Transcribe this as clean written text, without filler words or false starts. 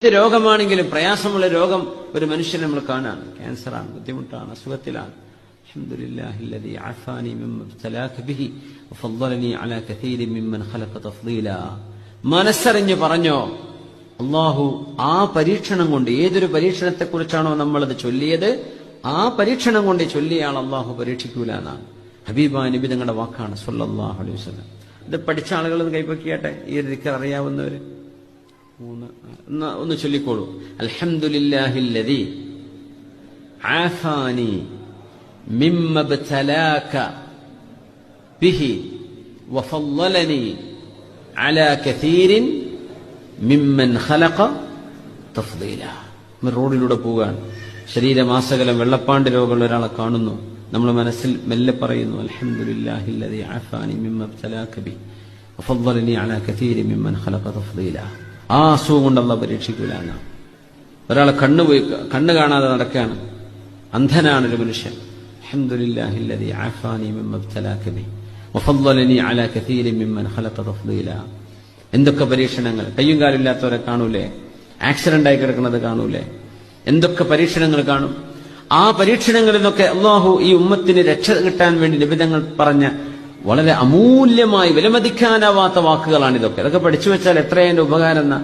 ഇത് രോഗമാണെങ്കിലും പ്രയാസമുള്ള രോഗം ഒരു മനുഷ്യനെ നമ്മൾ കാണാണ്. ക്യാൻസറാണ്, ബുദ്ധിമുട്ടാണ്, അസുഖത്തിലാണ്. അൽഹംദുലില്ലാഹില്ലദീ അഫാനി മിമ്മ ഇബ്തലാക ബിഹി വഫദ്ദലനി അലാ കസീരിൻ മിമ്മൻ ഖലഖ തഫ്ദീല. മനസ്സറിഞ്ഞ് പറഞ്ഞോ, അല്ലാഹു ആ പരീക്ഷണം കൊണ്ട്, ഏതൊരു പരീക്ഷണത്തെക്കുറിച്ചാണോ നമ്മളത് ചൊല്ലിയത്, ആ പരീക്ഷണം കൊണ്ട് ചൊല്ലിയാൾ അല്ലാഹു പരീക്ഷിക്കൂല എന്നാണ് ഹബീബായ നബി തങ്ങളുടെ വാക്കാണ് സ്വല്ലല്ലാഹു അലൈഹി വസല്ലം. ഇത് പഠിച്ച ആളുകളൊന്ന് കൈപ്പൊക്കിയാട്ടെ, ഈ ഒരു ദിക്ർ അറിയാവുന്നവര് ഒന്ന് ചൊല്ലിക്കോളൂ. അൽഹംദുലില്ലാഹില്ലദീ ആഫാനി മിമ്മ ഇബ്തലാക ബിഹി വഫദ്ദലനി അലാ കസീരിൻ മിമ്മൻ ഖലഖ തഫ്ദീല. റോഡിലൂടെ പോവുകയാണ്, ശരീരമാസകലം വെള്ളപ്പാണ്ട് രോഗമുള്ള ഒരാളെ കാണുന്നു. നമ്മൾ മനസ്സിൽ മെല്ലെ പറയുന്നു, അൽഹംദുലില്ലാഹില്ലദീ ആഫാനി മിമ്മ ഇബ്തലാക ബിഹി വഫദ്ദലനി അലാ കസീരിൻ മിമ്മൻ ഖലഖ തഫ്ദീല. ആ അസുഖം കൊണ്ട് അല്ലാഹു പരീക്ഷിക്കൂല എന്നാണ്. ഒരാളെ കണ്ണ് കാണാതെ നടക്കുകയാണ്, അന്ധനാണൊരു മനുഷ്യൻ. അൽഹംദുലില്ലാഹില്ലദീ ആഫാനി മിമ്മ ഇബ്തലാക ബിഹി വഫദ്ദലനി അലാ കസീരിൻ മിമ്മൻ ഖലഖ തഫ്ദീല. എന്തൊക്കെ പരീക്ഷണങ്ങൾ! കയ്യും കാലില്ലാത്തവരെ കാണൂലേ, ആക്സിഡന്റ് ആയി കിടക്കുന്നത് കാണൂലേ, എന്തൊക്കെ പരീക്ഷണങ്ങൾ കാണും. ആ പരീക്ഷണങ്ങളിൽ നിന്നൊക്കെ അല്ലാഹു ഈ ഉമ്മത്തിന് രക്ഷ കിട്ടാൻ വേണ്ടി നിബിധങ്ങൾ പറഞ്ഞ വളരെ അമൂല്യമായി വിലമതിക്കാനാവാത്ത വാക്കുകളാണ് ഇതൊക്കെ. ഇതൊക്കെ പഠിച്ചു വെച്ചാൽ എത്രയതിന്റെ ഉപകാരം എന്നാ.